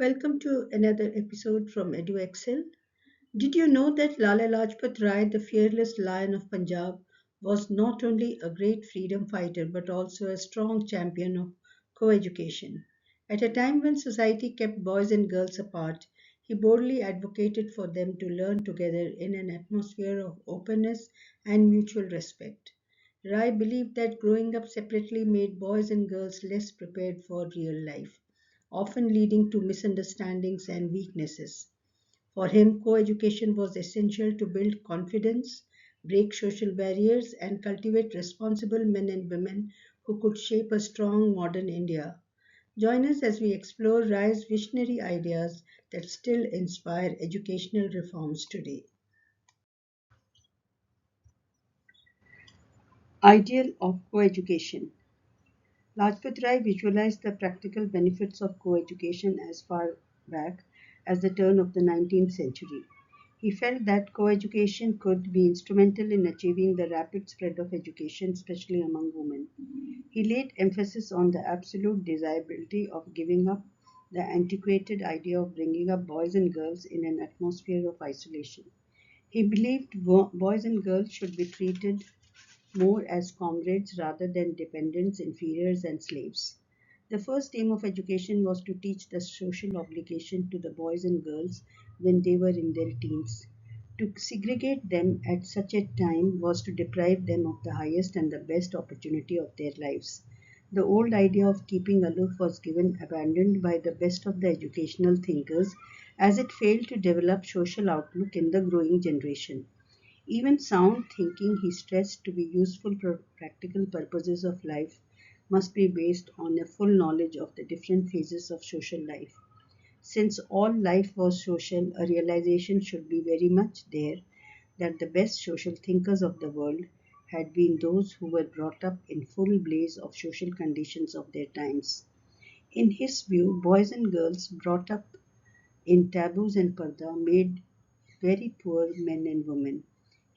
Welcome to another episode from EduExcel. Did you know that Lala Lajpat Rai, the fearless lion of Punjab, was not only a great freedom fighter but also a strong champion of co-education? At a time when society kept boys and girls apart, he boldly advocated for them to learn together in an atmosphere of openness and mutual respect. Rai believed that growing up separately made boys and girls less prepared for real life, often leading to misunderstandings and weaknesses. For him, co-education was essential to build confidence, break social barriers, and cultivate responsible men and women who could shape a strong modern India. Join us as we explore Rai's visionary ideas that still inspire educational reforms today. Ideal of co-education. Lajpat Rai visualized the practical benefits of co-education as far back as the turn of the 19th century. He felt that co-education could be instrumental in achieving the rapid spread of education, especially among women. He laid emphasis on the absolute desirability of giving up the antiquated idea of bringing up boys and girls in an atmosphere of isolation. He believed boys and girls should be treated more as comrades rather than dependents, inferiors, and slaves. The first aim of education was to teach the social obligation to the boys and girls when they were in their teens. To segregate them at such a time was to deprive them of the highest and the best opportunity of their lives. The old idea of keeping aloof was given abandoned by the best of the educational thinkers as it failed to develop social outlook in the growing generation. Even sound thinking, he stressed, to be useful for practical purposes of life must be based on a full knowledge of the different phases of social life. Since all life was social, a realization should be very much there that the best social thinkers of the world had been those who were brought up in full blaze of social conditions of their times. In his view, boys and girls brought up in taboos and parda made very poor men and women.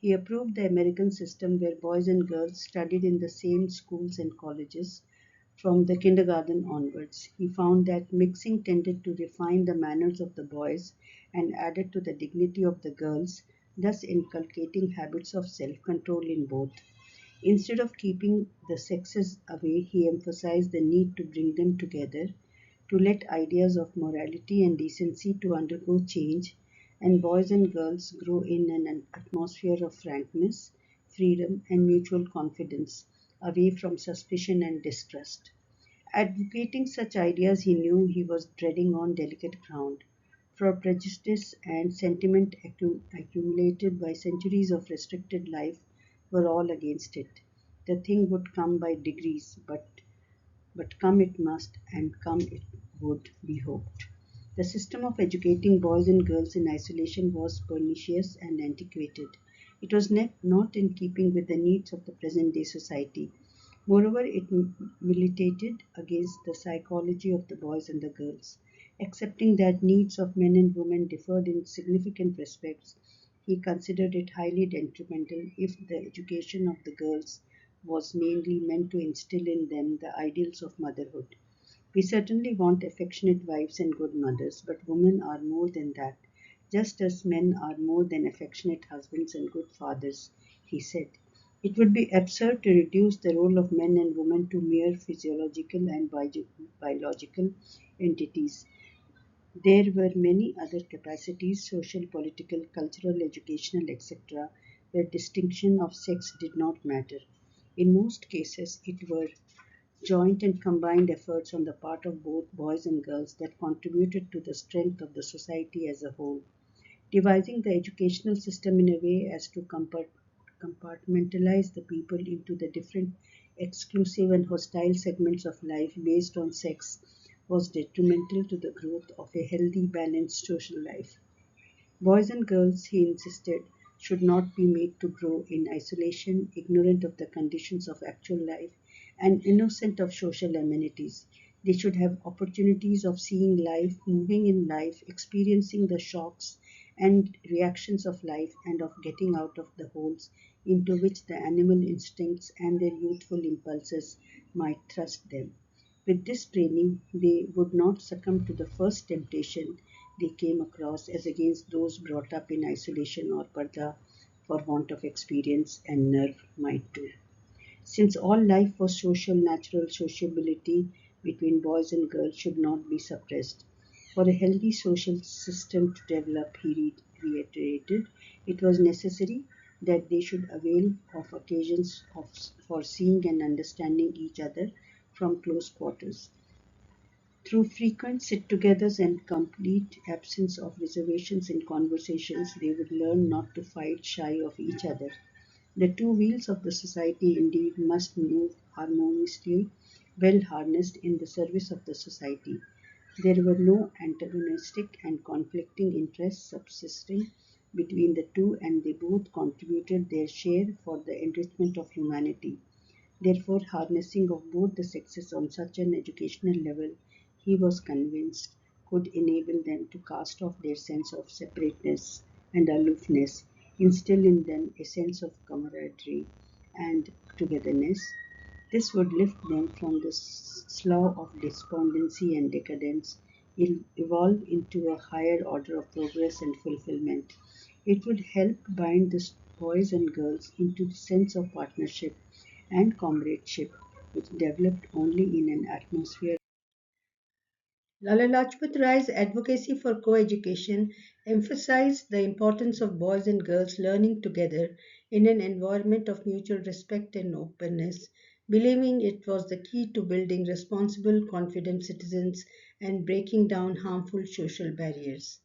He approved the American system where boys and girls studied in the same schools and colleges from the kindergarten onwards. He found that mixing tended to refine the manners of the boys and added to the dignity of the girls, thus inculcating habits of self control in both. Instead of keeping the sexes away, he emphasized the need to bring them together, to let ideas of morality and decency to undergo change, and boys and girls grow in an atmosphere of frankness, freedom, and mutual confidence, away from suspicion and distrust. Advocating such ideas, he knew he was treading on delicate ground, for prejudice and sentiment accumulated by centuries of restricted life were all against it. The thing would come by degrees, but come it must, and come it would, be hoped. The system of educating boys and girls in isolation was pernicious and antiquated. It was not in keeping with the needs of the present day society. Moreover, it militated against the psychology of the boys and the girls. Accepting that needs of men and women differed in significant respects, he considered it highly detrimental if the education of the girls was mainly meant to instill in them the ideals of motherhood. We certainly want affectionate wives and good mothers, but women are more than that, just as men are more than affectionate husbands and good fathers, he said. It would be absurd to reduce the role of men and women to mere physiological and biological entities. There were many other capacities, social, political, cultural, educational, etc., where distinction of sex did not matter. In most cases, it were joint and combined efforts on the part of both boys and girls that contributed to the strength of the society as a whole. Devising the educational system in a way as to compartmentalize the people into the different exclusive and hostile segments of life based on sex was detrimental to the growth of a healthy, balanced social life. Boys and girls, he insisted, should not be made to grow in isolation, ignorant of the conditions of actual life, and innocent of social amenities. They should have opportunities of seeing life, moving in life, experiencing the shocks and reactions of life, and of getting out of the holes into which the animal instincts and their youthful impulses might thrust them. With this training, they would not succumb to the first temptation they came across as against those brought up in isolation or parda for want of experience and nerve might do. Since all life was social, natural sociability between boys and girls should not be suppressed. For a healthy social system to develop, he reiterated, it was necessary that they should avail of occasions for seeing and understanding each other from close quarters. Through frequent sit togethers and complete absence of reservations in conversations, they would learn not to fight shy of each other. The two wheels of the society indeed must move harmoniously, well harnessed in the service of the society. There were no antagonistic and conflicting interests subsisting between the two, and they both contributed their share for the enrichment of humanity. Therefore, harnessing of both the sexes on such an educational level, he was convinced, could enable them to cast off their sense of separateness and aloofness, instill in them a sense of camaraderie and togetherness. This would lift them from the slough of despondency and decadence, evolve into a higher order of progress and fulfillment. It would help bind the boys and girls into the sense of partnership and comradeship, which developed only in an atmosphere. Lala Lajpat Rai's advocacy for co-education emphasized the importance of boys and girls learning together in an environment of mutual respect and openness, believing it was the key to building responsible, confident citizens and breaking down harmful social barriers.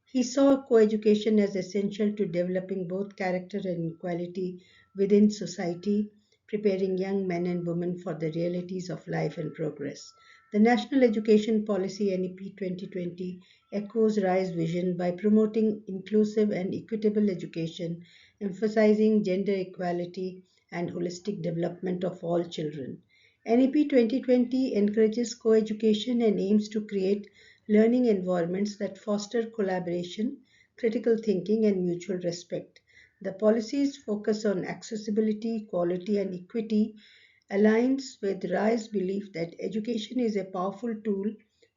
He saw coeducation as essential to developing both character and equality within society, preparing young men and women for the realities of life and progress. The National Education Policy NEP 2020 echoes Rai's vision by promoting inclusive and equitable education, emphasizing gender equality and holistic development of all children. NEP 2020 encourages co-education and aims to create learning environments that foster collaboration, critical thinking, and mutual respect. The policy's focus on accessibility, quality, and equity aligns with Rai's belief that education is a powerful tool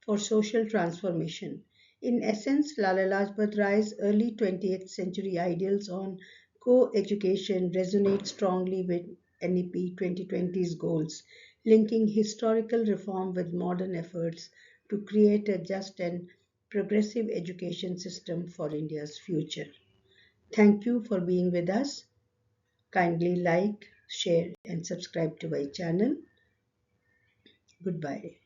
for social transformation. In essence, Lala Lajpat Rai's early 20th century ideals on co-education resonate strongly with NEP 2020's goals, linking historical reform with modern efforts to create a just and progressive education system for India's future. Thank you for being with us. Kindly like, share, and subscribe to my channel. Goodbye.